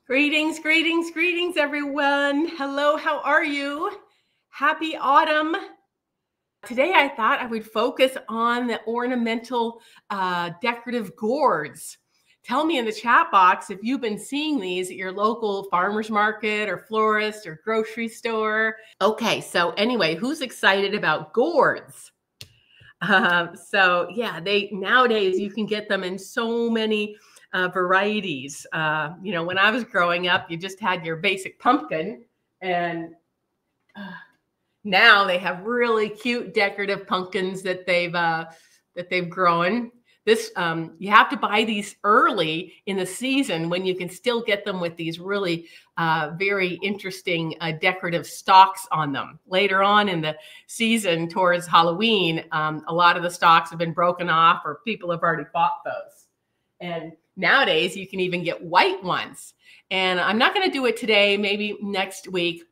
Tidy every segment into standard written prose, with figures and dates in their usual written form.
Greetings, greetings, greetings, everyone. Hello, how are you? Happy autumn. Today, I thought I would focus on the ornamental decorative gourds. Tell me in the chat box if you've been seeing these at your local farmer's market or florist or grocery store. Okay, so anyway, who's excited about gourds? So yeah, nowadays you can get them in so many varieties. When I was growing up, you just had your basic pumpkin, and now they have really cute decorative pumpkins that they've grown. This you have to buy these early in the season when you can still get them with these really very interesting decorative stalks on them. Later on in the season, towards Halloween, a lot of the stalks have been broken off, or people have already bought those. And nowadays, you can even get white ones. And I'm not going to do it today, maybe next week.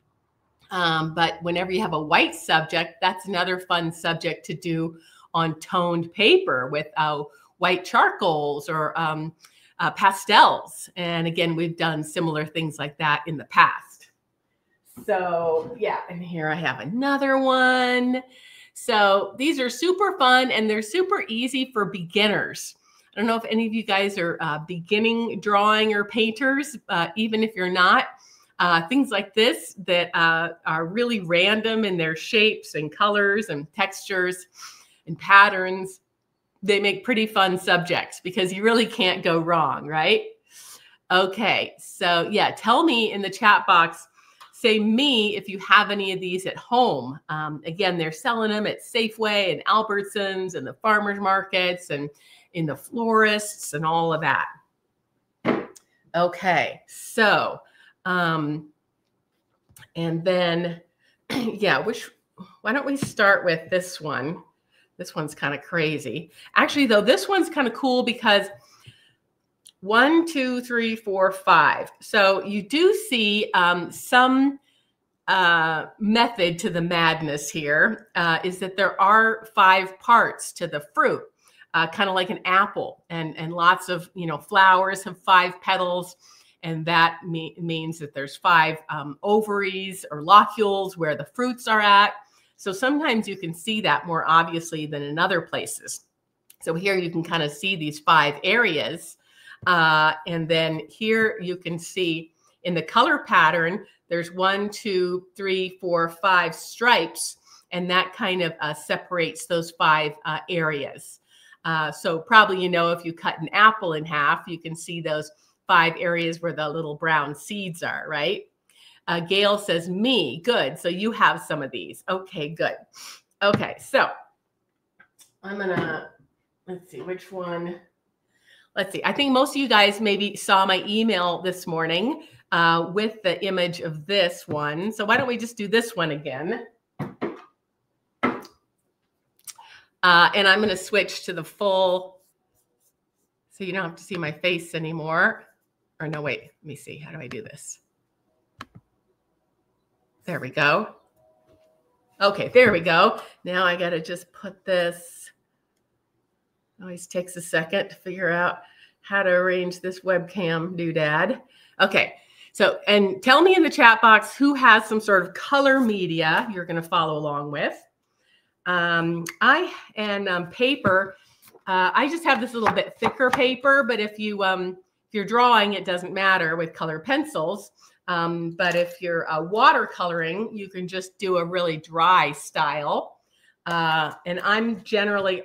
But whenever you have a white subject, that's another fun subject to do on toned paper with white charcoals or pastels. And again, we've done similar things like that in the past. So yeah, and here I have another one. So these are super fun and they're super easy for beginners. I don't know if any of you guys are beginning drawing or painters, even if you're not. Things like this that are really random in their shapes and colors and textures and patterns. They make pretty fun subjects because you really can't go wrong, right? Okay, so yeah, tell me in the chat box, say me if you have any of these at home. Again, they're selling them at Safeway and Albertsons and the farmers markets and in the florists and all of that. Okay, so and then yeah, why don't we start with this one? This one's kind of crazy. Actually, though, this one's kind of cool because 1, 2, 3, 4, 5. So you do see some method to the madness here, is that there are 5 parts to the fruit, kind of like an apple, and lots of flowers have 5 petals, and that means that there's 5 ovaries or locules where the fruits are at. So sometimes you can see that more obviously than in other places. So here you can kind of see these 5 areas. And then here you can see in the color pattern, there's 1, 2, 3, 4, 5 stripes. And that kind of separates those 5 areas. So probably, if you cut an apple in half, you can see those 5 areas where the little brown seeds are, right? Gail says, me, good. So you have some of these. Okay, good. Okay, so I'm gonna, let's see, which one? Let's see, I think most of you guys maybe saw my email this morning with the image of this one. So why don't we just do this one again? And I'm gonna switch to the full, so you don't have to see my face anymore. Or no, wait, let me see, how do I do this? There we go. Okay, there we go. Now I got to just put this. Always takes a second to figure out how to arrange this webcam doodad. Okay, so, and tell me in the chat box who has some sort of color media you're going to follow along with. Paper. I just have this little bit thicker paper, but if you're drawing, it doesn't matter with color pencils. But if you're watercoloring, you can just do a really dry style. And I'm generally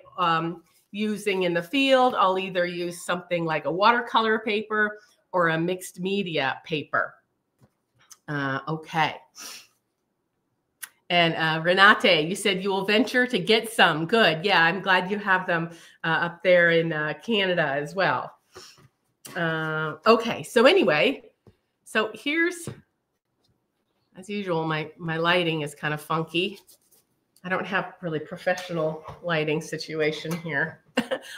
using in the field, I'll either use something like a watercolor paper or a mixed media paper. Okay. And Renate, you said you will venture to get some. Good. Yeah, I'm glad you have them up there in Canada as well. Okay, so anyway, so here's, as usual, my lighting is kind of funky. I don't have really professional lighting situation here.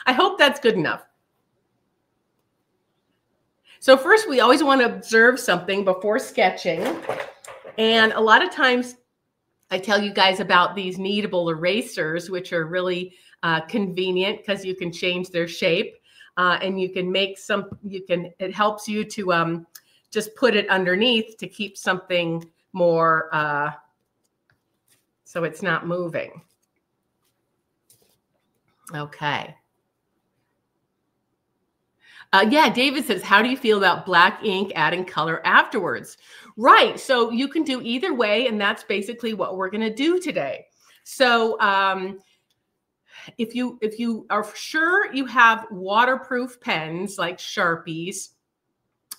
I hope that's good enough. So first, we always want to observe something before sketching. And a lot of times I tell you guys about these kneadable erasers, which are really convenient because you can change their shape and you can make some, it helps you to just put it underneath to keep something more, so it's not moving. Okay. Yeah, David says, how do you feel about black ink adding color afterwards? Right. So you can do either way, and that's basically what we're going to do today. So if you are sure you have waterproof pens like Sharpies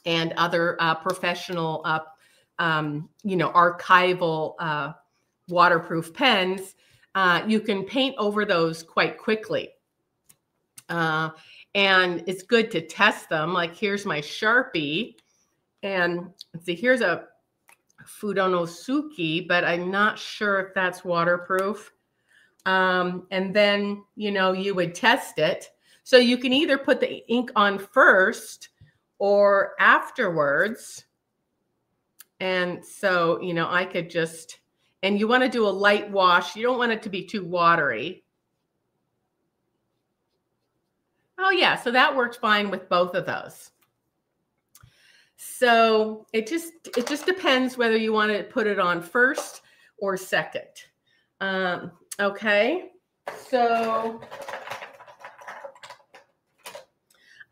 and other professional, archival waterproof pens, you can paint over those quite quickly. And it's good to test them. Like here's my Sharpie, and let's see, here's a Fudonosuke, but I'm not sure if that's waterproof. And then, you would test it. So you can either put the ink on first or afterwards. And so, I could just, and you want to do a light wash. You don't want it to be too watery. Oh yeah, so that works fine with both of those. So it just depends whether you want to put it on first or second. Okay, so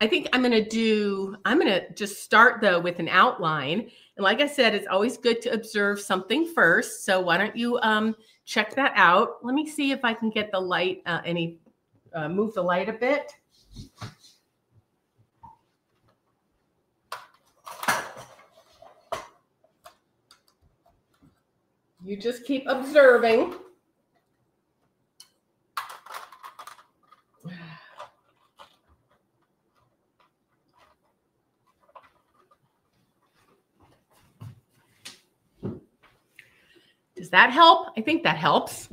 I think I'm going to just start though with an outline. And like I said, it's always good to observe something first. So why don't you check that out? Let me see if I can get the light, move the light a bit. You just keep observing. Does that help? I think that helps.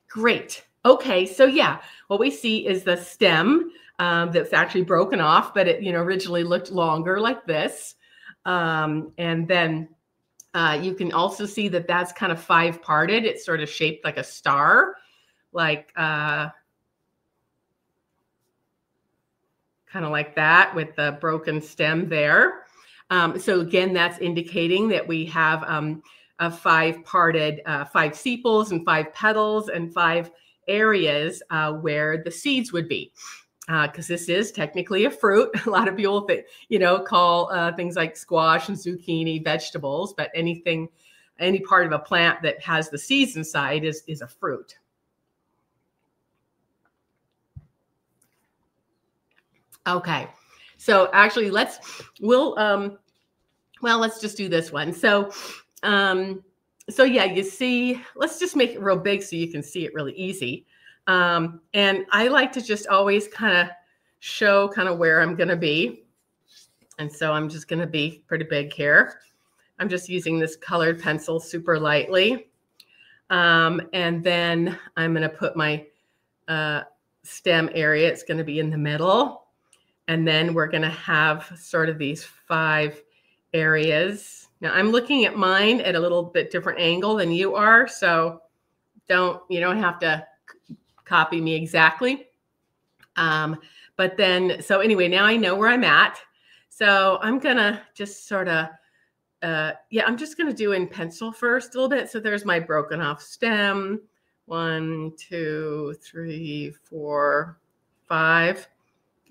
Great. Okay, so yeah, what we see is the stem that's actually broken off, but it originally looked longer like this. And then you can also see that that's kind of 5-parted. It's sort of shaped like a star, like kind of like that with the broken stem there. So again, that's indicating that we have a 5-parted, 5 sepals and 5 petals and 5 areas where the seeds would be. Because this is technically a fruit. A lot of people think, call things like squash and zucchini vegetables, but any part of a plant that has the seeds inside is a fruit. Okay, so actually let's just do this one. So yeah, you see, let's just make it real big so you can see it really easy. And I like to just always kind of show where I'm going to be. And so I'm just going to be pretty big here. I'm just using this colored pencil super lightly. And then I'm going to put my stem area. It's going to be in the middle. And then we're going to have sort of these 5 areas. Now I'm looking at mine at a little bit different angle than you are. So you don't have to copy me exactly. But then, so anyway, now I know where I'm at. So I'm going to just sort of, I'm just going to do in pencil first a little bit. So there's my broken off stem. 1, 2, 3, 4, 5.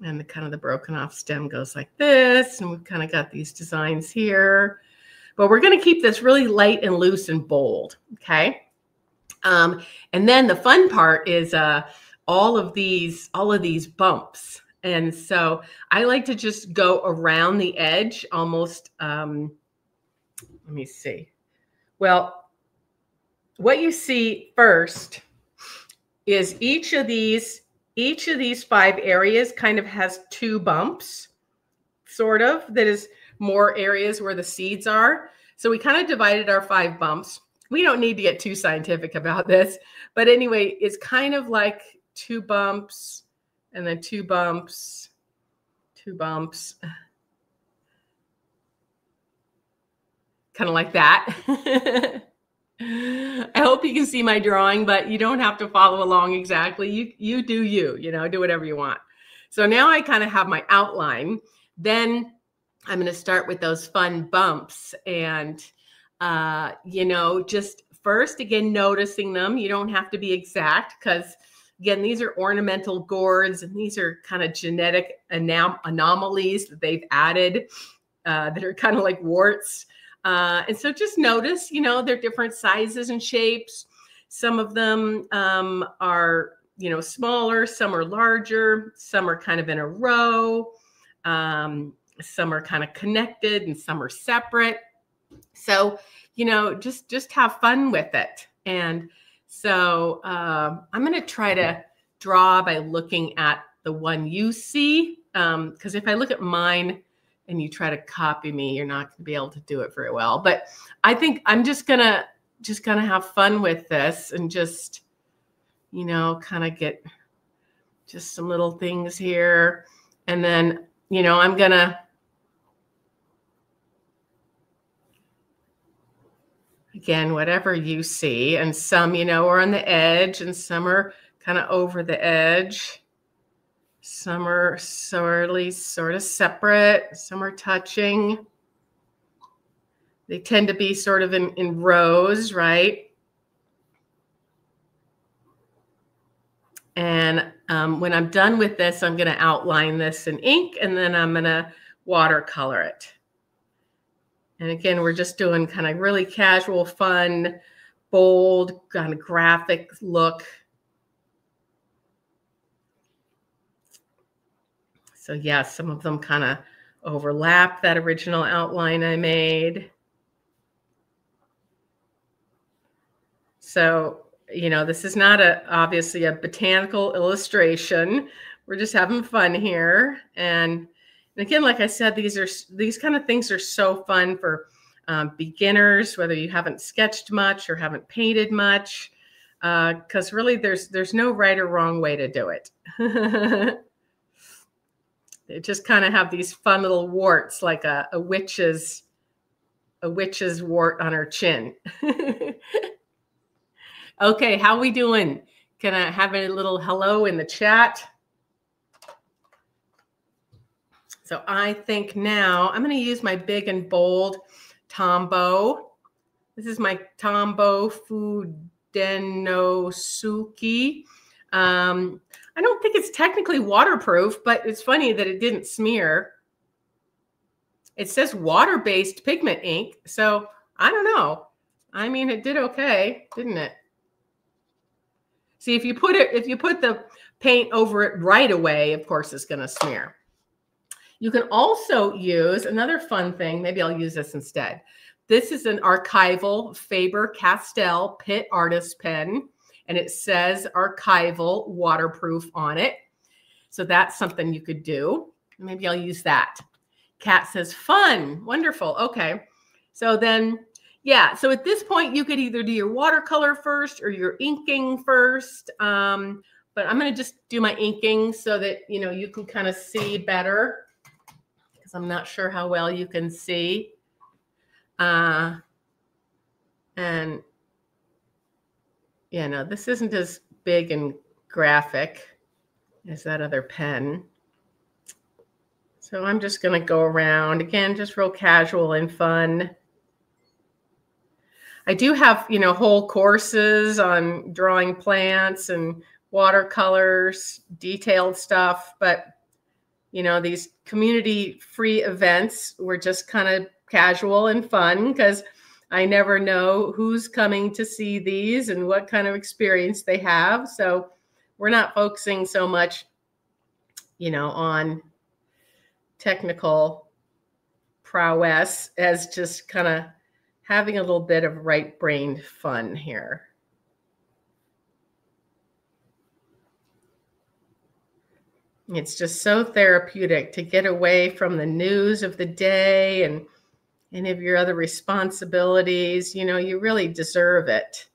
And the broken off stem goes like this. And we've kind of got these designs here. But we're going to keep this really light and loose and bold. Okay. And then the fun part is all of these bumps. And so I like to just go around the edge almost. Let me see. Well, what you see first is each of these 5 areas kind of has 2 bumps, sort of, that is more areas where the seeds are. So we kind of divided our 5 bumps. We don't need to get too scientific about this, but anyway, it's kind of like 2 bumps and then 2 bumps, 2 bumps, kind of like that. I hope you can see my drawing, but you don't have to follow along exactly. You do do whatever you want. So now I kind of have my outline. Then I'm going to start with those fun bumps and, you know, just first, again, noticing them. You don't have to be exact because, again, these are ornamental gourds and these are kind of genetic anomalies that they've added that are kind of like warts. And so just notice, you know, they're different sizes and shapes. Some of them are, you know, smaller, some are larger, some are kind of in a row. Some are kind of connected and some are separate. So, you know, just have fun with it. And so I'm going to try to draw by looking at the one you see. Because if I look at mine and you try to copy me, you're not going to be able to do it very well. But I think I'm just gonna have fun with this and just, you know, kind of get just some little things here. And then, you know, I'm gonna, again, whatever you see, and some, you know, are on the edge and some are kind of over the edge. Some are sort of separate. Some are touching. They tend to be sort of in rows, right? And when I'm done with this, I'm going to outline this in ink and then I'm going to watercolor it. And again, we're just doing kind of really casual, fun, bold, kind of graphic look. So yeah, some of them kind of overlap that original outline I made. So, you know, this is not obviously a botanical illustration. We're just having fun here. And again, like I said, these kind of things are so fun for beginners, whether you haven't sketched much or haven't painted much, because really there's no right or wrong way to do it. They just kind of have these fun little warts, like a witch's wart on her chin. Okay, how we doing? Can I have a little hello in the chat? So I think now I'm going to use my big and bold Tombow. This is my Tombow Fudenosuke. I don't think it's technically waterproof, but it's funny that it didn't smear. It says water-based pigment ink, so I don't know. I mean, it did okay, didn't it? See, if you put the paint over it right away, of course, it's going to smear. You can also use another fun thing. Maybe I'll use this instead. This is an archival Faber-Castell Pitt Artist pen, and it says archival waterproof on it. So that's something you could do. Maybe I'll use that. Kat says, fun, wonderful. Okay, so then, yeah, so at this point, you could either do your watercolor first or your inking first. But I'm going to just do my inking so that, you know, you can kind of see better, because I'm not sure how well you can see. And yeah, no, this isn't as big and graphic as that other pen. So I'm just going to go around again, just real casual and fun. I do have, you know, whole courses on drawing plants and watercolors, detailed stuff, but, you know, these community free events were just kind of casual and fun because I never know who's coming to see these and what kind of experience they have. So we're not focusing so much, you know, on technical prowess as just kind of having a little bit of right-brained fun here. It's just so therapeutic to get away from the news of the day and any of your other responsibilities. You know, you really deserve it.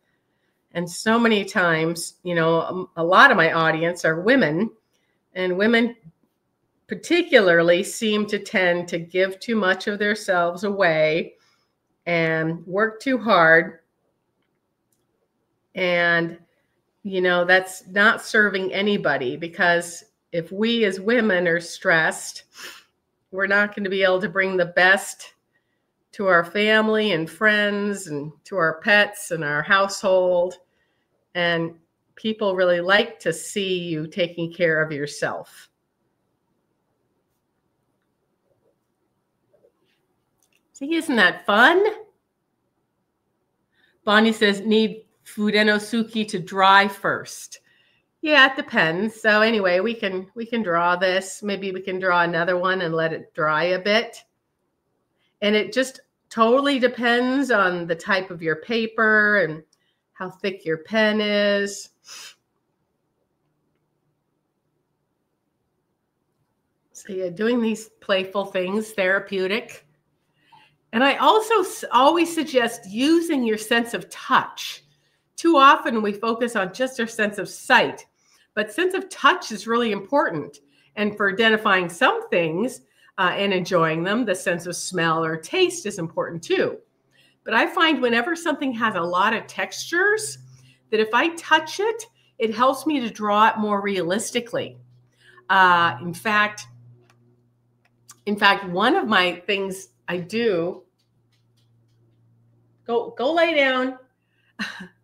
And so many times, you know, a lot of my audience are women, and women particularly seem to tend to give too much of themselves away and work too hard. And, you know, that's not serving anybody, because if we as women are stressed we're not going to be able to bring the best to our family and friends and to our pets and our household. And people really like to see you taking care of yourself. See, isn't that fun? Bonnie says, need Fudenosuke to dry first. Yeah, it depends. So anyway, we can draw this. Maybe we can draw another one and let it dry a bit. And it just totally depends on the type of your paper and how thick your pen is. So yeah, doing these playful things, therapeutic. And I also always suggest using your sense of touch. Too often we focus on just our sense of sight, but sense of touch is really important. And for identifying some things and enjoying them, the sense of smell or taste is important too. But I find whenever something has a lot of textures, that if I touch it, it helps me to draw it more realistically. In fact, one of my things I do, go lay down.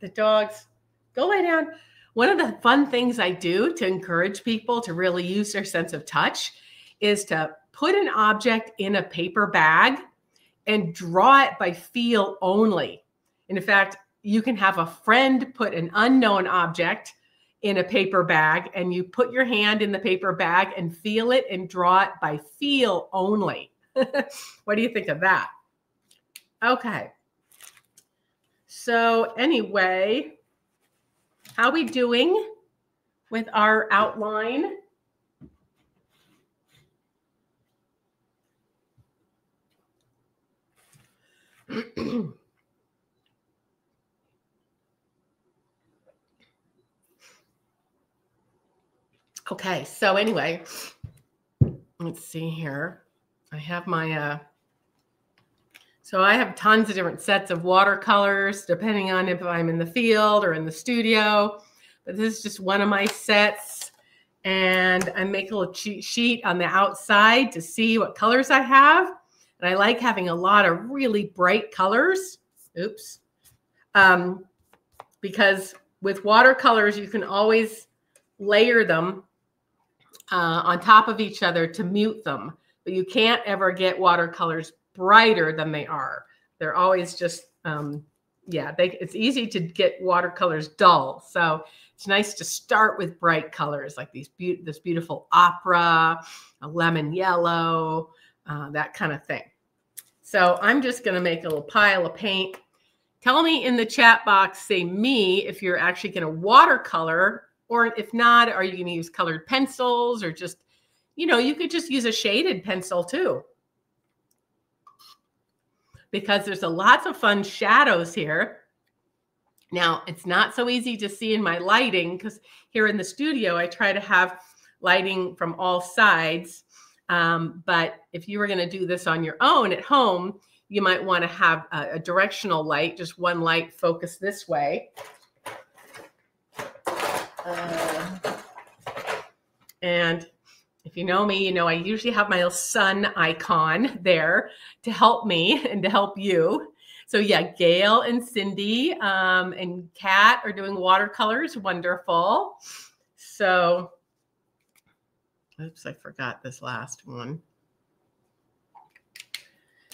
The dogs, go lay down. One of the fun things I do to encourage people to really use their sense of touch is to put an object in a paper bag and draw it by feel only. And in fact, you can have a friend put an unknown object in a paper bag, and you put your hand in the paper bag and feel it and draw it by feel only. What do you think of that? Okay. So anyway, how are we doing with our outline? Okay, so anyway, let's see here. I have my, so I have tons of different sets of watercolors, depending on if I'm in the field or in the studio. But this is just one of my sets. And I make a little cheat sheet on the outside to see what colors I have. And I like having a lot of really bright colors. Oops. Because with watercolors, you can always layer them on top of each other to mute them. But you can't ever get watercolors brighter than they are. They're always just, it's easy to get watercolors dull. So it's nice to start with bright colors like this beautiful opera, a lemon yellow, that kind of thing. So I'm just going to make a little pile of paint. Tell me in the chat box, say me, if you're actually going to watercolor, or if not, are you going to use colored pencils, or just, you could just use a shaded pencil too. Because there's lots of fun shadows here. Now, it's not so easy to see in my lighting because here in the studio, I try to have lighting from all sides. But if you were going to do this on your own at home, you might want to have a directional light, just one light focused this way. And if you know me, I usually have my little sun icon there to help me and to help you. So yeah, Gail and Cindy and Kat are doing watercolors. Wonderful. So, oops, I forgot this last one.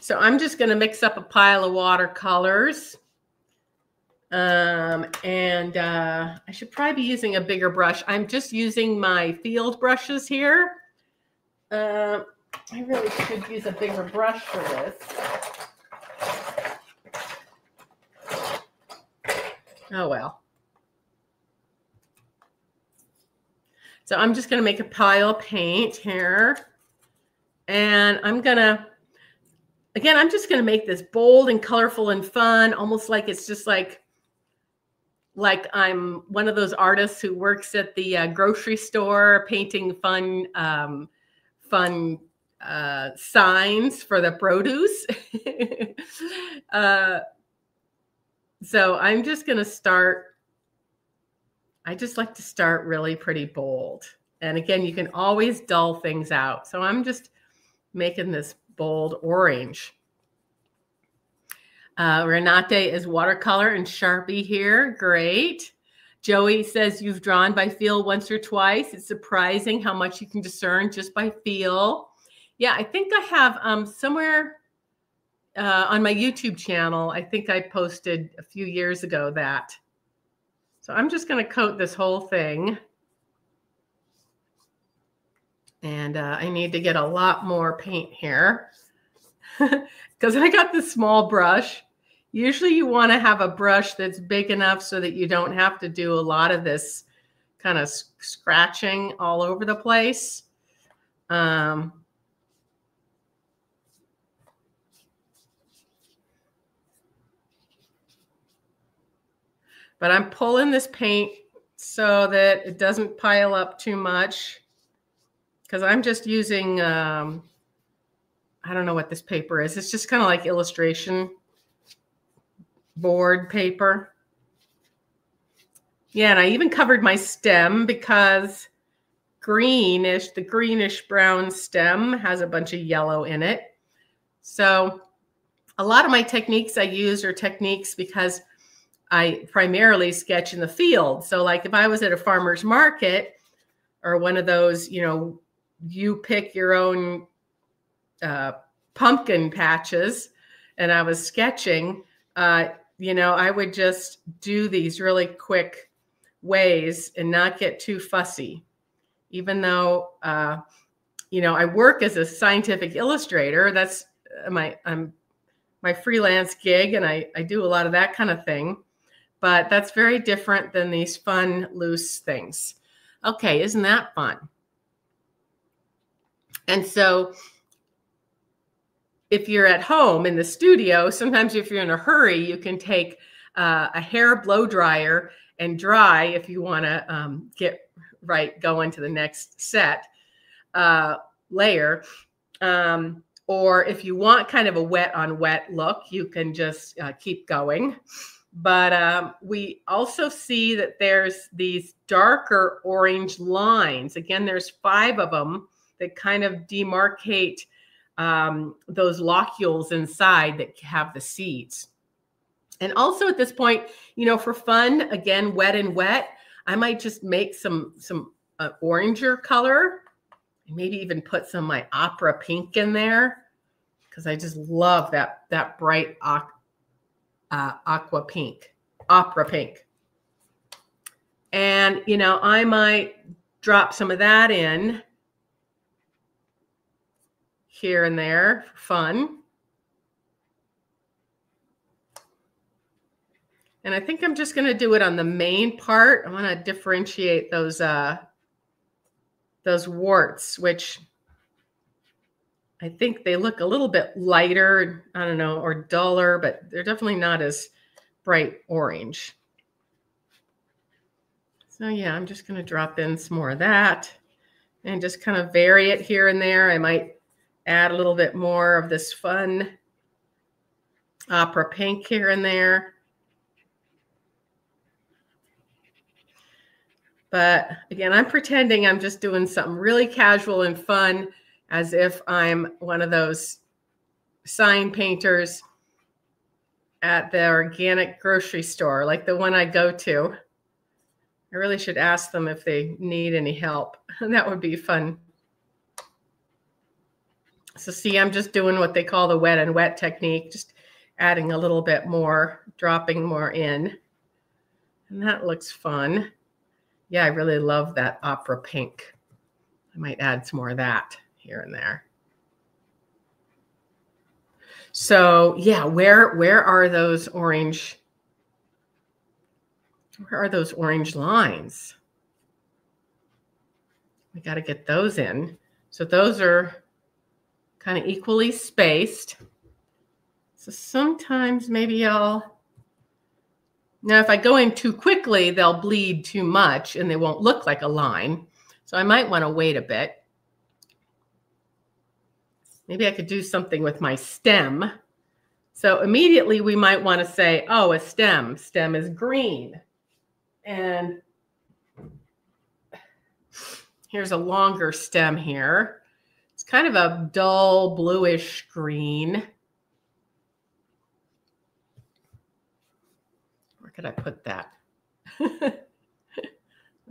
So I'm just going to mix up a pile of watercolors. I should probably be using a bigger brush. I'm just using my field brushes here. I really should use a bigger brush for this. Oh, well. So I'm just going to make a pile of paint here. And I'm going to, again, I'm just going to make this bold and colorful and fun, almost like it's just like I'm one of those artists who works at the grocery store painting fun signs for the produce. So I'm just going to start. I just like to start really pretty bold. And again, you can always dull things out. So I'm just making this bold orange. Renate is watercolor and Sharpie here. Great. Joey says you've drawn by feel once or twice. It's surprising how much you can discern just by feel. Yeah, I think I have somewhere on my YouTube channel, I think I posted a few years ago that. So I'm just going to coat this whole thing. And I need to get a lot more paint here because I got this small brush. Usually you want to have a brush that's big enough so that you don't have to do a lot of this kind of scratching all over the place. But I'm pulling this paint so that it doesn't pile up too much because I'm just using, I don't know what this paper is. It's just kind of like illustration board paper. Yeah, and I even covered my stem because the greenish brown stem has a bunch of yellow in it. So a lot of my techniques I use are techniques because I primarily sketch in the field. So like if I was at a farmer's market or one of those, you know, you pick your own pumpkin patches and I was sketching, you know, I would just do these really quick ways and not get too fussy. Even though, you know, I work as a scientific illustrator, that's my freelance gig, and I do a lot of that kind of thing. But that's very different than these fun, loose things. Okay, isn't that fun? And so if you're at home in the studio, sometimes if you're in a hurry, you can take a hair blow dryer and dry if you want to get go into the next set layer. Or if you want kind of a wet on wet look, you can just keep going. But we also see that there's these darker orange lines. Again, there's 5 of them that kind of demarcate those locules inside that have the seeds. And also at this point, you know, for fun, again, wet and wet, I might just make some oranger color and maybe even put some of my opera pink in there because I just love that bright opera pink. And, you know, I might drop some of that in here and there for fun. And I think I'm just going to do it on the main part. I want to differentiate those warts, which I think they look a little bit lighter, I don't know, or duller, but they're definitely not as bright orange. So yeah, I'm just going to drop in some more of that and just kind of vary it here and there. I might add a little bit more of this fun opera pink here and there. But again, I'm pretending I'm just doing something really casual and fun as if I'm one of those sign painters at the organic grocery store, like the one I go to. I really should ask them if they need any help. That would be fun. So see, I'm just doing what they call the wet and wet technique, just adding a little bit more, dropping more in. And that looks fun. Yeah, I really love that opera pink. I might add some more of that here and there. So yeah, where are those orange? Where are those orange lines? We got to get those in. So those are kind of equally spaced. So sometimes maybe now if I go in too quickly, they'll bleed too much and they won't look like a line. So I might want to wait a bit. Maybe I could do something with my stem. So immediately we might want to say, oh, a stem. Stem is green. And here's a longer stem here. It's kind of a dull bluish green. Where could I put that?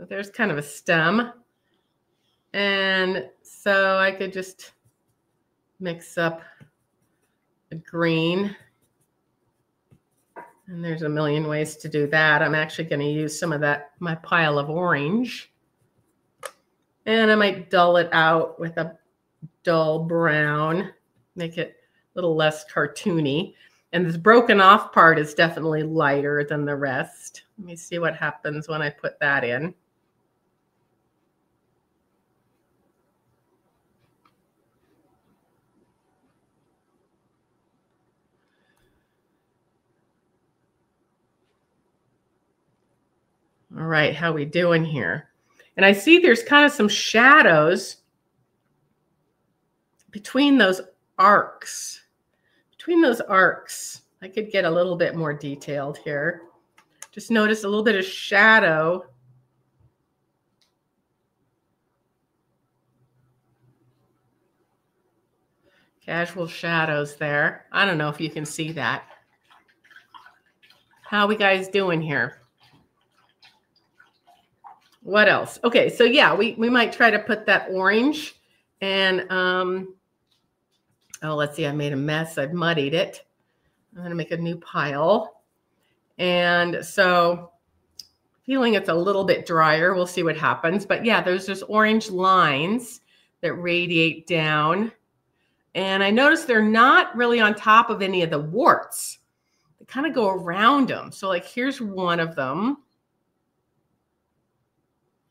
There's kind of a stem. And so I could just mix up a green. And there's a million ways to do that. I'm actually going to use some of that, my pile of orange. And I might dull it out with a dull brown, make it a little less cartoony. And this broken off part is definitely lighter than the rest. Let me see what happens when I put that in. All right, how we doing here? And I see there's kind of some shadows between those arcs. Between those arcs, I could get a little bit more detailed here. Just notice a little bit of shadow. Casual shadows there. I don't know if you can see that. How are we guys doing here? What else? Okay, so yeah, we might try to put that orange and oh, let's see, I made a mess. I've muddied it. I'm gonna make a new pile. And so feeling it's a little bit drier, we'll see what happens. But yeah, there's just orange lines that radiate down. And I noticed they're not really on top of any of the warts. They kind of go around them. So like here's one of them.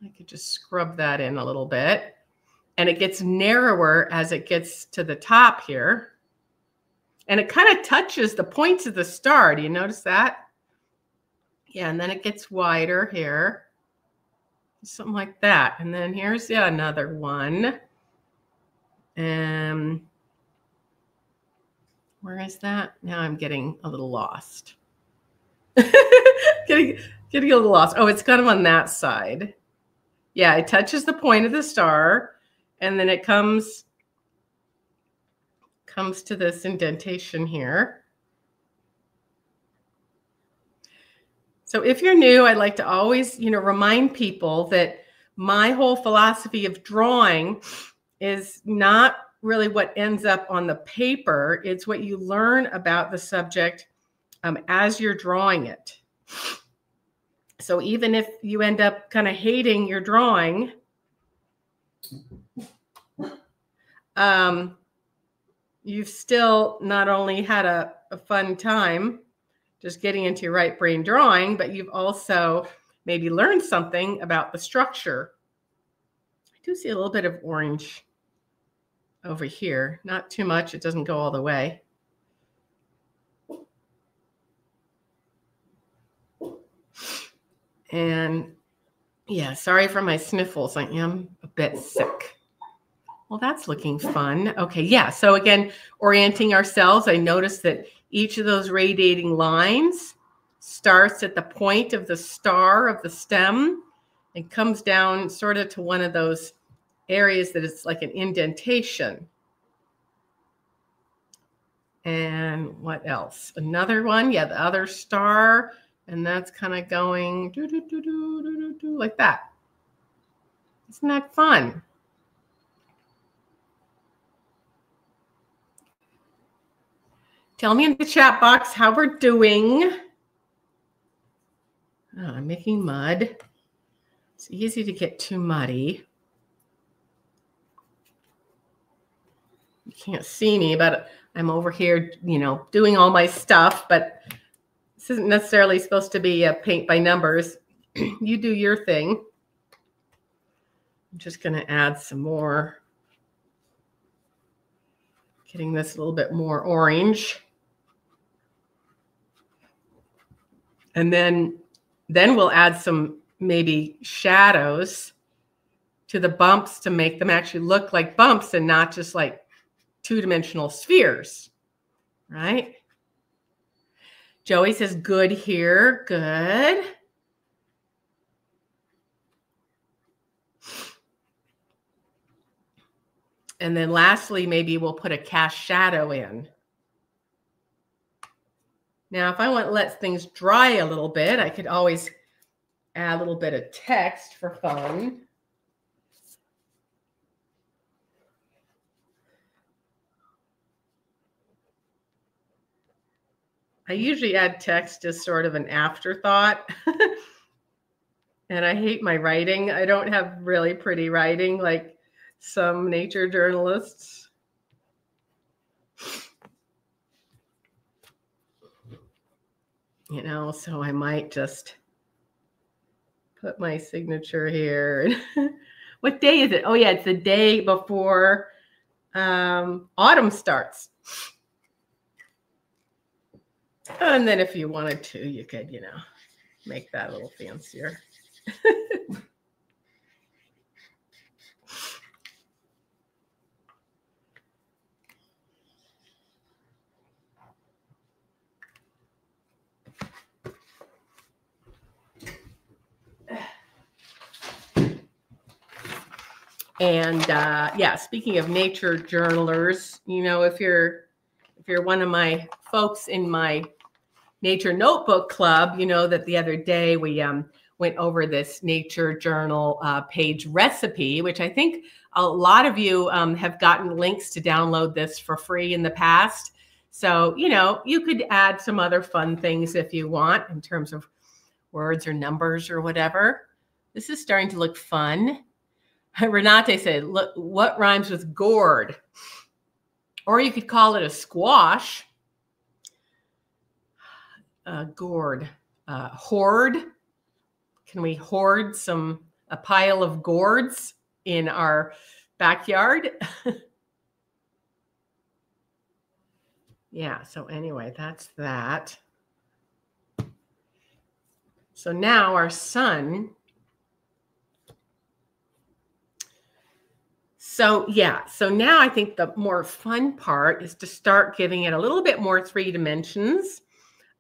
I could just scrub that in a little bit. And it gets narrower as it gets to the top here. And it kind of touches the points of the star. Do you notice that? Yeah, and then it gets wider here. Something like that. And then here's another one. And where is that? Now I'm getting a little lost. getting a little lost. Oh, it's kind of on that side. Yeah, it touches the point of the star, and then it comes to this indentation here. So if you're new, I'd like to always, remind people that my whole philosophy of drawing is not really what ends up on the paper. It's what you learn about the subject as you're drawing it. So even if you end up kind of hating your drawing, you've still not only had a fun time just getting into your right brain drawing, but you've also maybe learned something about the structure. I do see a little bit of orange over here. Not too much. It doesn't go all the way. And yeah, sorry for my sniffles. I am a bit sick. Well, that's looking fun. Okay, yeah. So again, orienting ourselves, I noticed that each of those radiating lines starts at the point of the star of the stem and comes down sort of to one of those areas that it's like an indentation. And what else? Another one. Yeah, the other star. And that's kind of going like that. Isn't that fun? Tell me in the chat box how we're doing. Oh, I'm making mud. It's easy to get too muddy. You can't see me, but I'm over here, doing all my stuff, but this isn't necessarily supposed to be a paint by numbers. You do your thing. I'm just going to add some more. Getting this a little bit more orange. And then we'll add some maybe shadows to the bumps to make them actually look like bumps and not just like two-dimensional spheres, right? Joey says good here. Good. And then lastly, maybe we'll put a cast shadow in. Now, if I want to let things dry a little bit, I could always add a little bit of text for fun. I usually add text as sort of an afterthought. And I hate my writing. I don't have really pretty writing like some nature journalists. You know, so I might just put my signature here. What day is it? Oh yeah, it's the day before autumn starts. And then if you wanted to, you could, you know, make that a little fancier. And yeah, speaking of nature journalers, you know, if you're one of my folks in my nature notebook club, you know that the other day we went over this nature journal page recipe, which I think a lot of you have gotten links to download this for free in the past. So, you know, you could add some other fun things if you want in terms of words or numbers or whatever. This is starting to look fun. Renate said, look, what rhymes with gourd? Or you could call it a squash. Gourd. Hoard. Can we hoard a pile of gourds in our backyard? Yeah, so anyway, that's that. So now our sun. So yeah, so now I think the more fun part is to start giving it a little bit more 3 dimensions,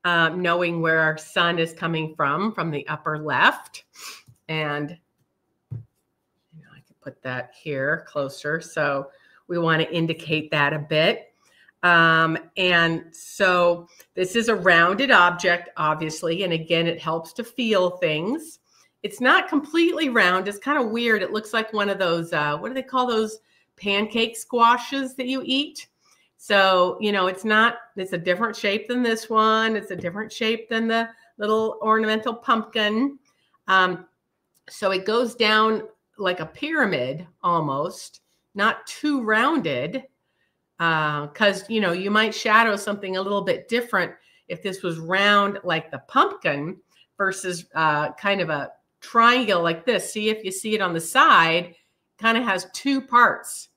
knowing where our sun is coming from the upper left. And you know, I can put that here closer. So we want to indicate that a bit. And so this is a rounded object, obviously. And again, it helps to feel things. It's not completely round. It's kind of weird. It looks like one of those, what do they call those pancake squashes that you eat? So, you know, it's a different shape than this one. It's a different shape than the little ornamental pumpkin. So it goes down like a pyramid almost, not too rounded, because, you know, you might shadow something a little bit different if this was round like the pumpkin versus kind of a triangle like this. See, if you see it on the side, kind of has 2 parts.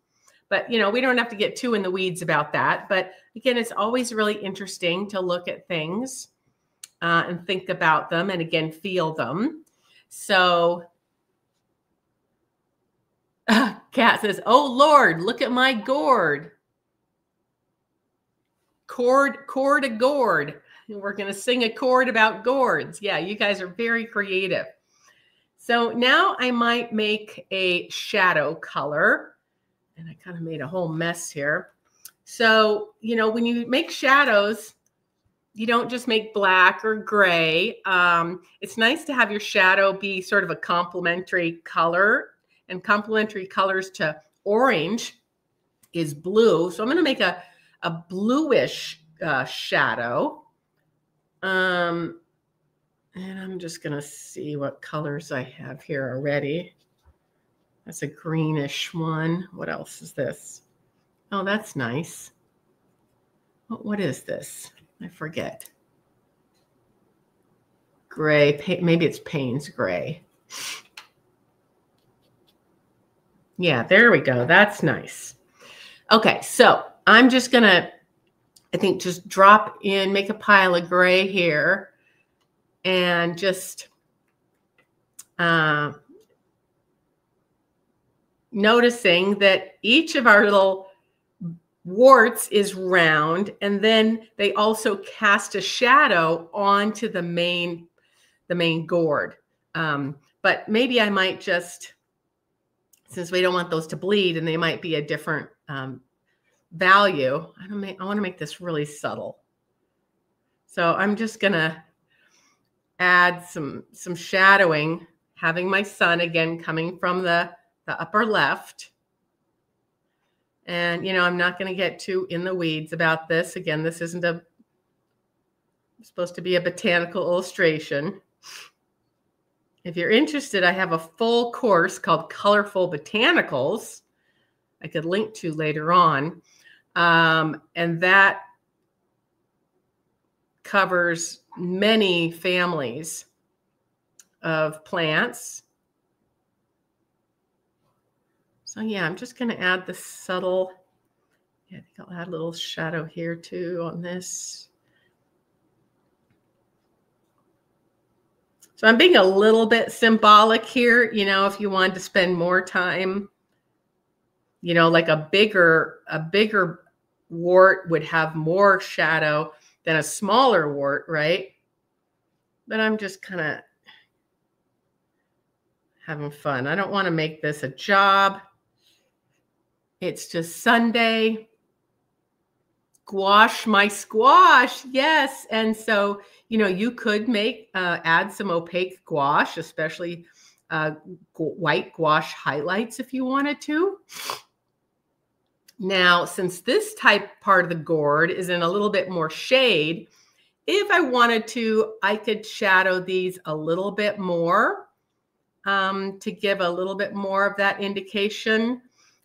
But, you know, we don't have to get too in the weeds about that. But again, it's always really interesting to look at things and think about them and again, feel them. So Kat says, oh, Lord, look at my gourd. Chord a gourd. We're going to sing a chord about gourds. Yeah, you guys are very creative. So now I might make a shadow color. And I kind of made a whole mess here. So, you know, when you make shadows, you don't just make black or gray. It's nice to have your shadow be sort of a complementary color. And complementary colors to orange is blue. So I'm going to make a bluish shadow. And I'm just going to see what colors I have here already. That's a greenish one. What else is this? Oh, that's nice. What is this? I forget. Gray. Maybe it's Payne's gray. Yeah, there we go. That's nice. Okay, so I'm just going to, I think, just drop in, make a pile of gray here. And just noticing that each of our little warts is round, and then they also cast a shadow onto the main gourd. But maybe I might just, since we don't want those to bleed and they might be a different value, I want to make this really subtle. So I'm just going to add some shadowing, having my sun again coming from the upper left. And, you know, I'm not going to get too in the weeds about this. Again, this isn't supposed to be a botanical illustration. If you're interested, I have a full course called Colorful Botanicals I could link to later on. And that covers many families of plants. So yeah, I'm just going to add the subtle, I think I'll add a little shadow here too on this. So I'm being a little bit symbolic here, you know, if you wanted to spend more time, you know, like a bigger wart would have more shadow than a smaller wart, right? But I'm just kind of having fun. I don't want to make this a job. It's just Sunday. Gouache my squash, yes. And so, you know, you could add some opaque gouache, especially white gouache highlights if you wanted to. Now, since this part of the gourd is in a little bit more shade, if I wanted to, I could shadow these a little bit more to give a little bit more of that indication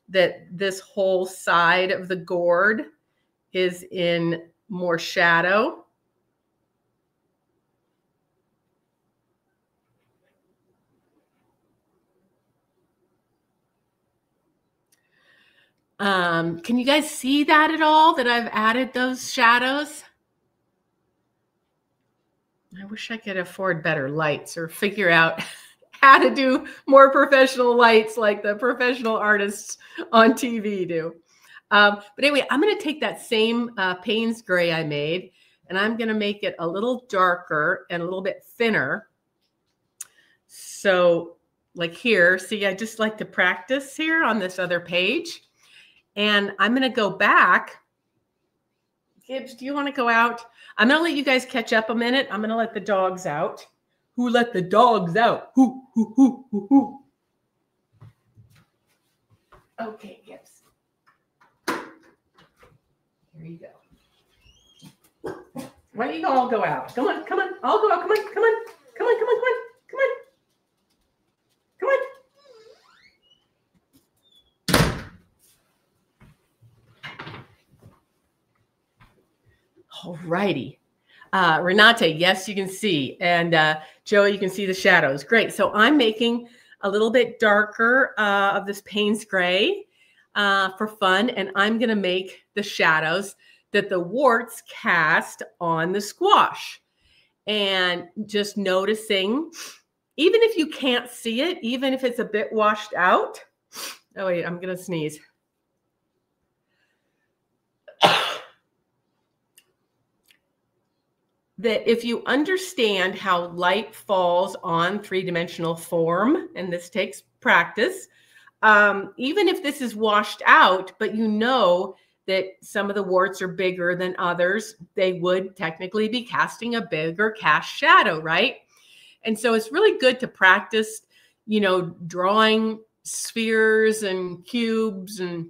that this whole side of the gourd is in more shadow. Can you guys see that at all, that I've added those shadows? I wish I could afford better lights or figure out how to do more professional lights like the professional artists on TV do. But anyway, I'm going to take that same Payne's gray I made, and I'm going to make it a little darker and a little bit thinner. So like here, see, I just like to practice here on this other page. And I'm going to go back. Gibbs, do you want to go out? I'm going to let you guys catch up a minute. I'm going to let the dogs out. Who let the dogs out? Who, who. Okay, Gibbs. Here you go. Why don't you all go out? Come on, come on. I'll go out. Come on, come on. Come on, come on, come on. Come on. Come on. All righty. Renate, yes, you can see. And Joey, you can see the shadows. Great. So I'm making a little bit darker of this Payne's gray for fun. And I'm going to make the shadows that the warts cast on the squash. And just noticing, even if you can't see it, even if it's a bit washed out. Oh, wait, I'm going to sneeze. That if you understand how light falls on three-dimensional form, and this takes practice, even if this is washed out, but you know that some of the warts are bigger than others, they would technically be casting a bigger cast shadow, right? And so it's really good to practice, you know, drawing spheres and cubes and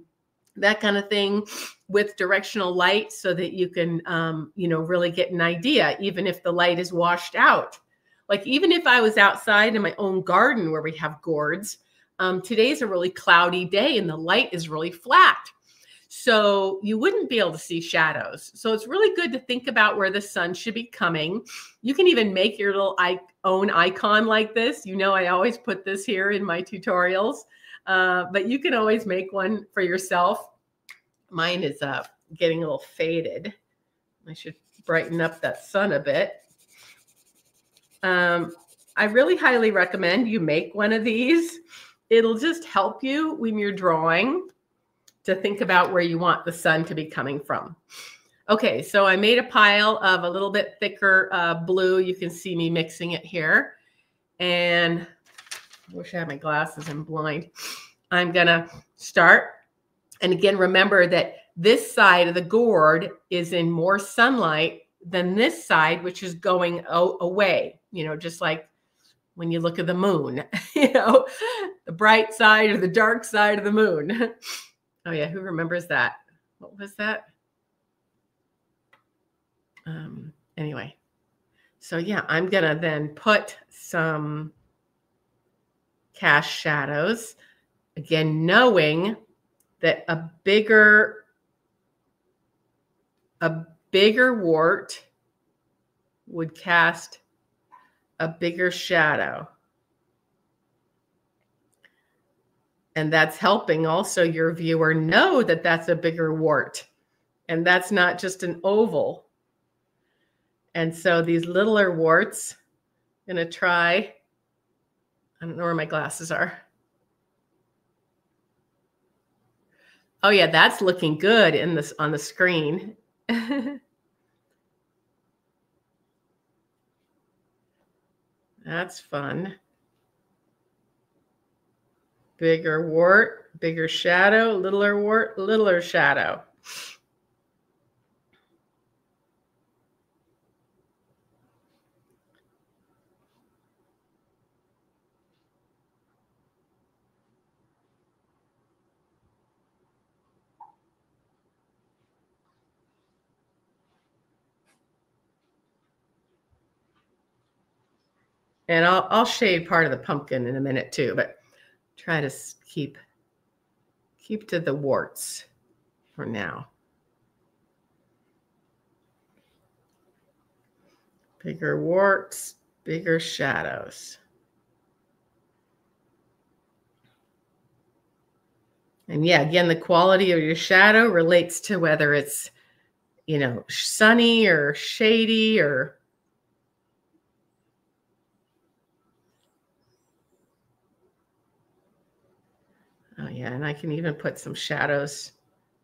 that kind of thing with directional light so that you can, you know, really get an idea, even if the light is washed out. Like even if I was outside in my own garden where we have gourds, today's a really cloudy day and the light is really flat. So you wouldn't be able to see shadows. So it's really good to think about where the sun should be coming. You can even make your little own icon like this. You know, I always put this here in my tutorials, but you can always make one for yourself. Mine is getting a little faded. I should brighten up that sun a bit. I really highly recommend you make one of these. It'll just help you when you're drawing to think about where you want the sun to be coming from. Okay, so I made a pile of a little bit thicker blue. You can see me mixing it here. And I wish I had my glasses, I'm blind. I'm going to start. And again, remember that this side of the gourd is in more sunlight than this side, which is going away, you know, just like when you look at the moon, you know, the bright side or the dark side of the moon. Oh yeah, who remembers that? What was that? Anyway, so yeah, I'm gonna then put some cast shadows, again, knowing that a bigger wart would cast a bigger shadow. And that's helping also your viewer know that that's a bigger wart and that's not just an oval. And so these littler warts, I'm gonna try, I don't know where my glasses are. Oh yeah, that's looking good in this on the screen. That's fun. Bigger wart, bigger shadow, littler wart, littler shadow. And I'll shade part of the pumpkin in a minute too, but try to keep to the warts for now. Bigger warts, bigger shadows. And yeah, again, the quality of your shadow relates to whether it's, you know, sunny or shady or. Oh yeah, and I can even put some shadows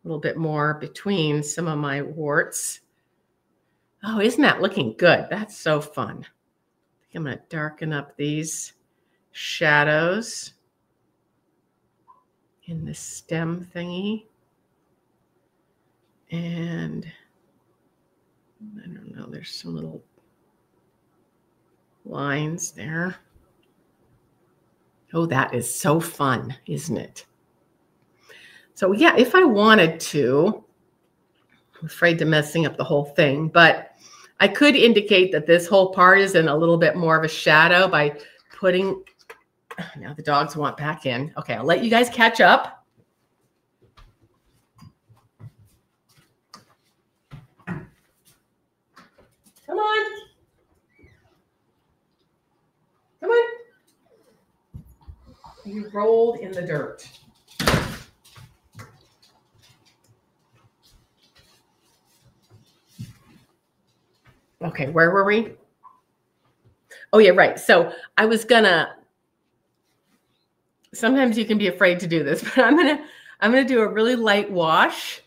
a little bit more between some of my warts. Oh, isn't that looking good? That's so fun. I think I'm going to darken up these shadows in this stem thingy. And I don't know, there's some little lines there. Oh, that is so fun, isn't it? So yeah, if I wanted to, I'm afraid to messing up the whole thing, but I could indicate that this whole part is in a little bit more of a shadow by putting, now the dogs want back in. Okay, I'll let you guys catch up. Come on. Come on. You rolled in the dirt. Okay, where were we? Oh yeah, right. So I was gonna, sometimes you can be afraid to do this, but I'm gonna do a really light wash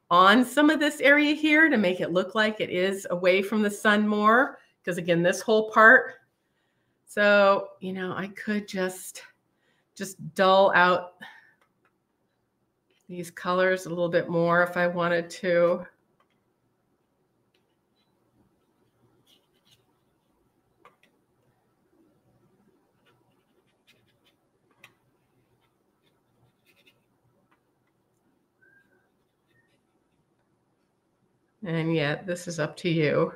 on some of this area here to make it look like it is away from the sun more. Because again, this whole part. So, you know, I could just dull out these colors a little bit more if I wanted to. And yet, this is up to you.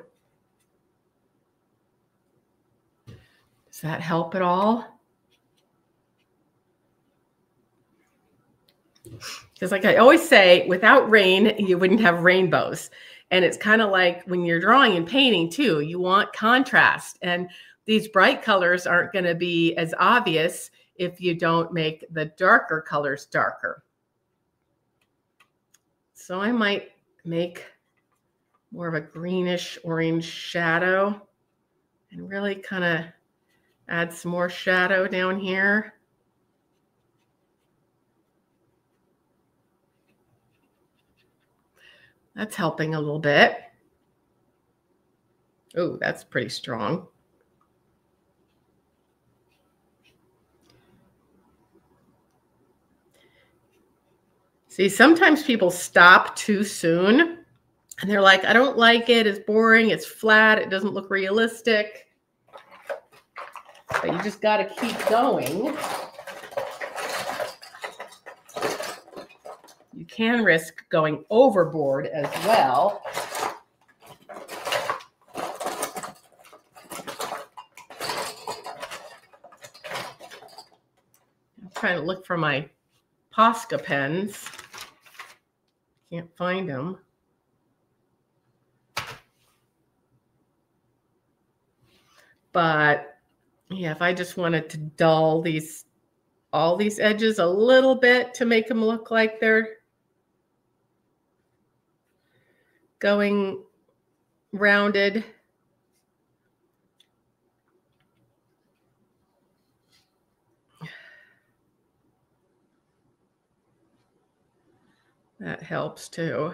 Does that help at all? Because like I always say, without rain, you wouldn't have rainbows. And it's kind of like when you're drawing and painting too, you want contrast. And these bright colors aren't going to be as obvious if you don't make the darker colors darker. So I might make more of a greenish orange shadow and really kind of add some more shadow down here. That's helping a little bit. Oh, that's pretty strong. See, sometimes people stop too soon and they're like, I don't like it. It's boring. It's flat. It doesn't look realistic. But you just got to keep going. You can risk going overboard as well. I'm trying to look for my Posca pens. Can't find them. But yeah, if I just wanted to dull all these edges a little bit to make them look like they're going rounded. That helps too.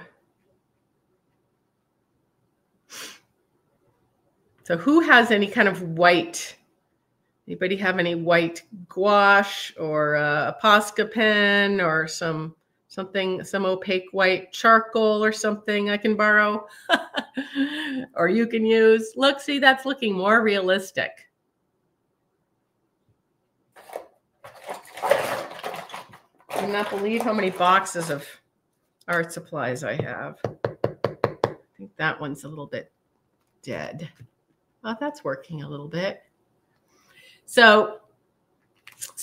So who has any kind of white? Anybody have any white gouache or a Posca pen or some opaque white charcoal or something I can borrow? Or you can use. Look, see, that's looking more realistic. I cannot believe how many boxes of art supplies I have. I think that one's a little bit dead. Oh, that's working a little bit. So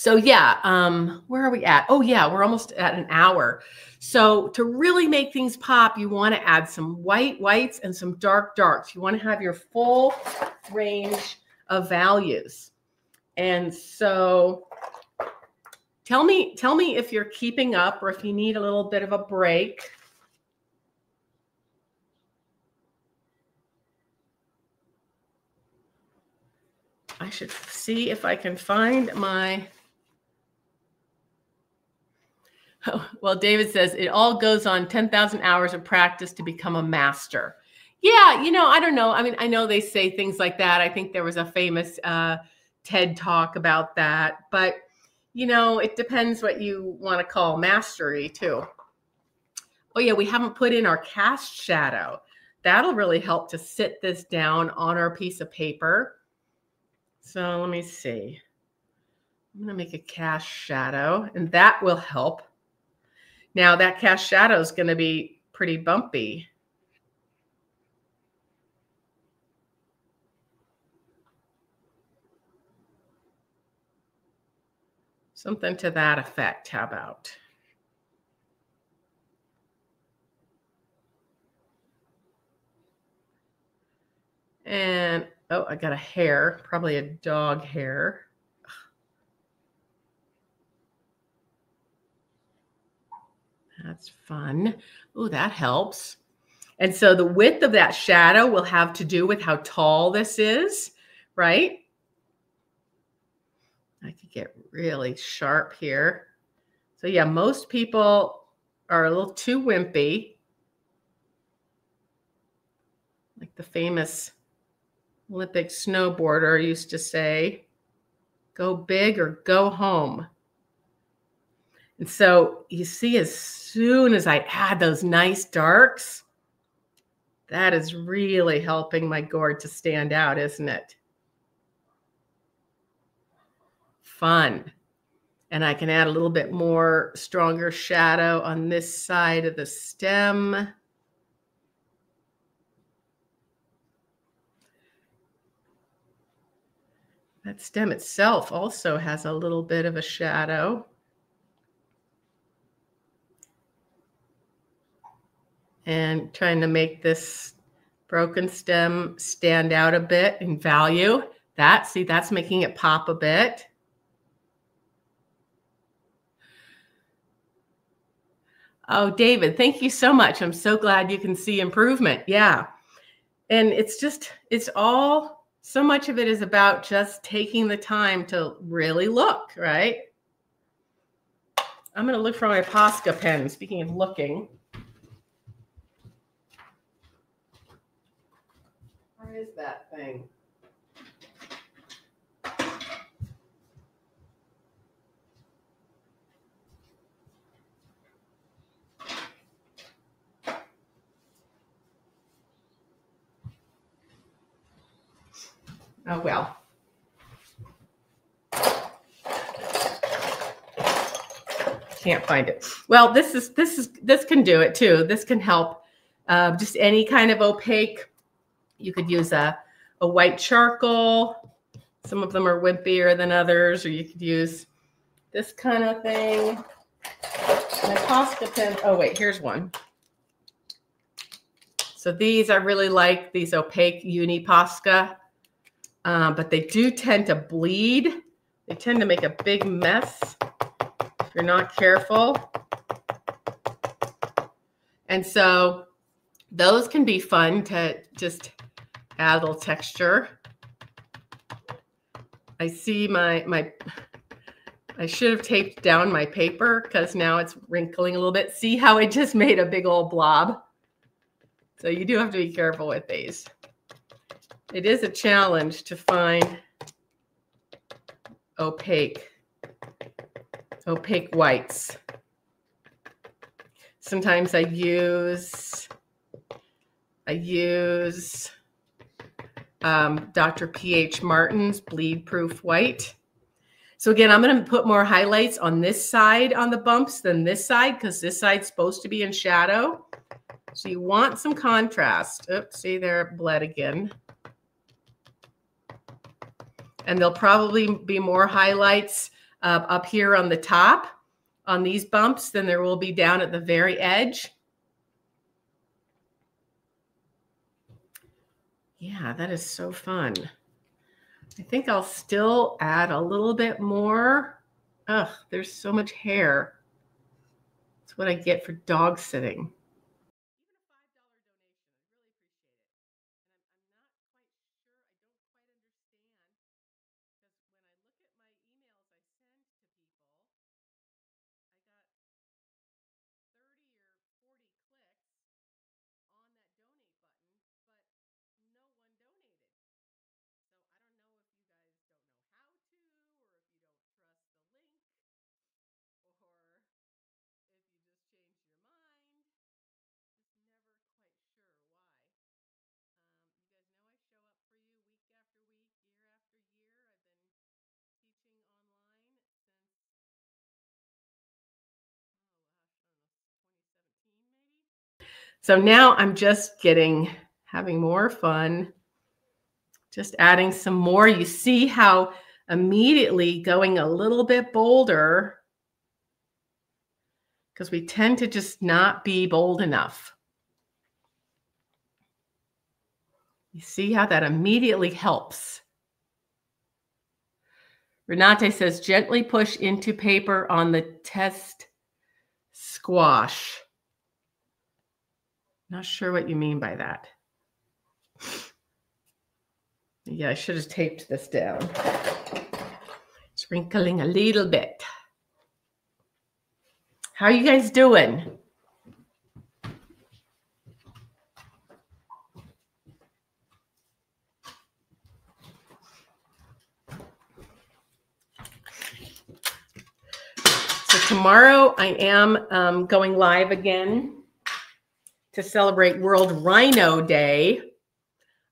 yeah, where are we at? Oh yeah, we're almost at an hour. So to really make things pop, you want to add some whites and some darks. You want to have your full range of values. And so tell me if you're keeping up or if you need a little bit of a break. I should see if I can find my... Oh, well, David says, it all goes on 10,000 hours of practice to become a master. Yeah, you know, I don't know. I mean, I know they say things like that. I think there was a famous TED talk about that. But, you know, it depends what you want to call mastery, too. Oh, yeah, we haven't put in our cast shadow. That'll really help to sit this down on our piece of paper. So let me see. I'm going to make a cast shadow, and that will help. Now, that cast shadow is going to be pretty bumpy. Something to that effect. How about? And, oh, I got a hair, probably a dog hair. That's fun. Oh, that helps. And so the width of that shadow will have to do with how tall this is, right? I could get really sharp here. So yeah, most people are a little too wimpy. Like the famous Olympic snowboarder used to say, go big or go home. And so you see, as soon as I add those nice darks, that is really helping my gourd to stand out, isn't it? Fun. And I can add a little bit more stronger shadow on this side of the stem. That stem itself also has a little bit of a shadow. And trying to make this broken stem stand out a bit in value. See, that's making it pop a bit. Oh, David, thank you so much. I'm so glad you can see improvement. Yeah. And it's all, so much of it is about just taking the time to really look, right? I'm going to look for my Posca pen. Speaking of looking. Where is that thing? Oh, well. Can't find it. Well, this can do it too. This can help. Just any kind of opaque. You could use a white charcoal. Some of them are wimpier than others, or you could use this kind of thing. My Posca pen. Oh wait, here's one. So these I really like, these opaque uni Posca, but they do tend to bleed. They tend to make a big mess if you're not careful. And so those can be fun to just add a little texture. I see I should have taped down my paper because now it's wrinkling a little bit. See how I just made a big old blob? So you do have to be careful with these. It is a challenge to find opaque whites. Sometimes I use Dr. P.H. Martin's Bleed Proof White. So again, I'm going to put more highlights on this side on the bumps than this side because this side's supposed to be in shadow. So you want some contrast. Oops, see there, bled again. And there'll probably be more highlights up here on the top on these bumps than there will be down at the very edge. Yeah, that is so fun. I think I'll still add a little bit more. Ugh, there's so much hair. That's what I get for dog sitting. So now I'm just having more fun, just adding some more. You see how immediately going a little bit bolder, because we tend to just not be bold enough. You see how that immediately helps. Renate says, gently push into paper on the test squash. Not sure what you mean by that. Yeah, I should have taped this down. Sprinkling a little bit. How are you guys doing? So tomorrow I am going live again to celebrate World Rhino Day.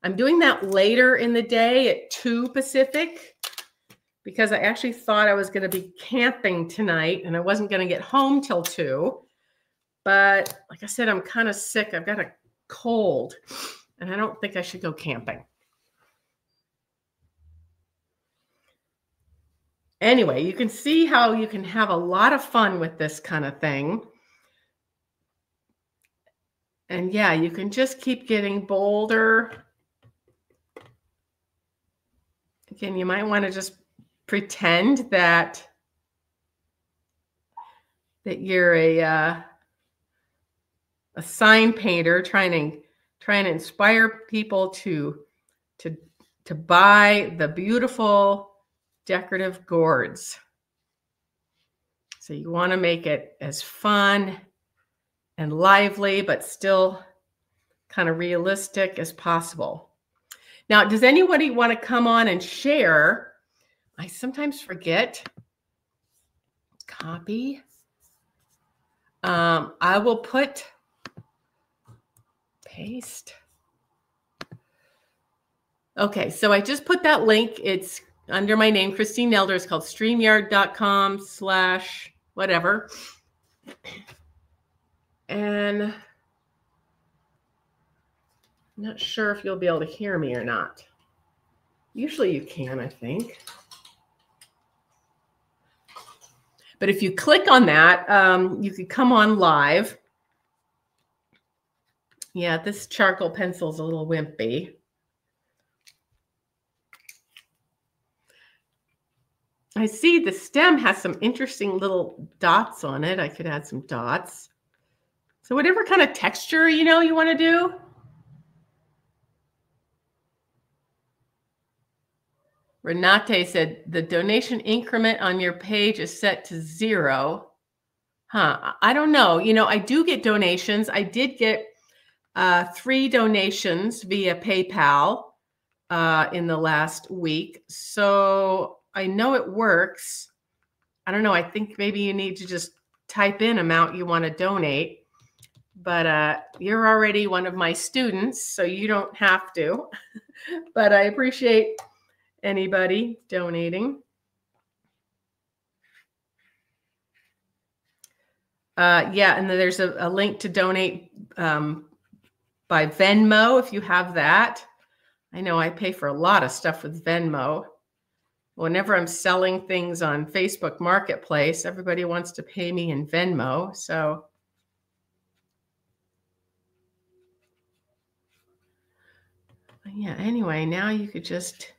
I'm doing that later in the day at 2 Pacific because I actually thought I was going to be camping tonight and I wasn't going to get home till 2. But like I said, I'm kind of sick. I've got a cold and I don't think I should go camping. Anyway, you can see how you can have a lot of fun with this kind of thing. And yeah, you can just keep getting bolder. Again, you might want to just pretend that you're a sign painter trying to inspire people to buy the beautiful decorative gourds. So you want to make it as fun and lively, but still kind of realistic as possible. Now, does anybody want to come on and share? I sometimes forget. Copy. I will paste. Okay, so I just put that link. It's under my name, Christine Nelder. It's called streamyard.com/whatever. And I'm not sure if you'll be able to hear me or not. Usually you can, I think. But if you click on that, you could come on live. Yeah, this charcoal pencil is a little wimpy. I see the stem has some interesting little dots on it. I could add some dots. So whatever kind of texture, you want to do. Renate said the donation increment on your page is set to 0. Huh. I don't know. I do get donations. I did get 3 donations via PayPal in the last week. So I know it works. I don't know. I think maybe you need to just type in amount you want to donate. But you're already one of my students, so you don't have to. But I appreciate anybody donating. Yeah, and then there's a link to donate by Venmo if you have that. I know I pay for a lot of stuff with Venmo. Whenever I'm selling things on Facebook Marketplace, everybody wants to pay me in Venmo. So yeah, anyway, now you could just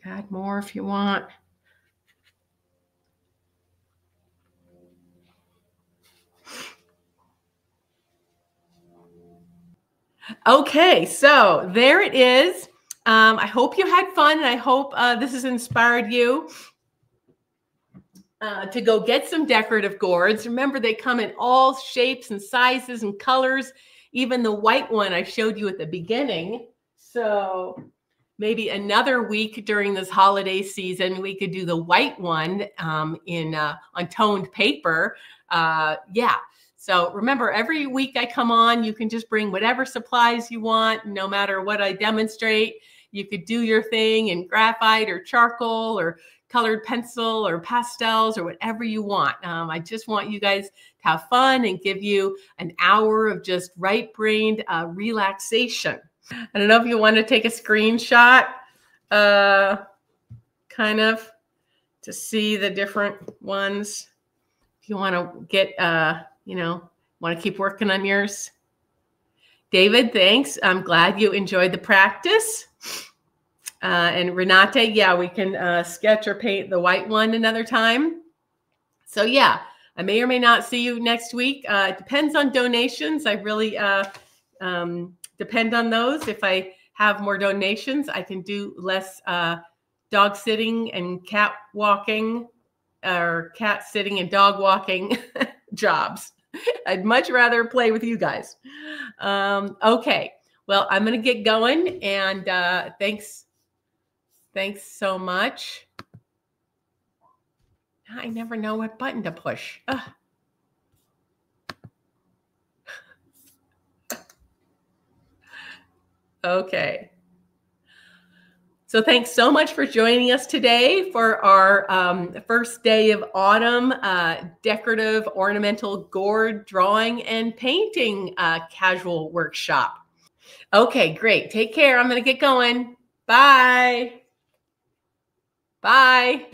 add more if you want. Okay, so there it is. I hope you had fun, and I hope this has inspired you to go get some decorative gourds. Remember, they come in all shapes and sizes and colors, even the white one I showed you at the beginning. So maybe another week during this holiday season, we could do the white one on toned paper. Yeah. So remember, every week I come on, you can just bring whatever supplies you want, no matter what I demonstrate. You could do your thing in graphite or charcoal or colored pencil or pastels or whatever you want. I just want you guys to have fun and give you an hour of just right-brained relaxation. I don't know if you want to take a screenshot, kind of, to see the different ones. If you want to get, want to keep working on yours. David, thanks. I'm glad you enjoyed the practice. And Renate, yeah, we can sketch or paint the white one another time. So yeah, I may or may not see you next week. It depends on donations. I really depend on those. If I have more donations, I can do less dog sitting and cat walking, or cat sitting and dog walking jobs. I'd much rather play with you guys. Okay, well, I'm going to get going, and thanks so much. I never know what button to push. Ugh. Okay. So thanks so much for joining us today for our first day of autumn decorative ornamental gourd drawing and painting casual workshop. Okay, great. Take care. I'm going to get going. Bye. Bye.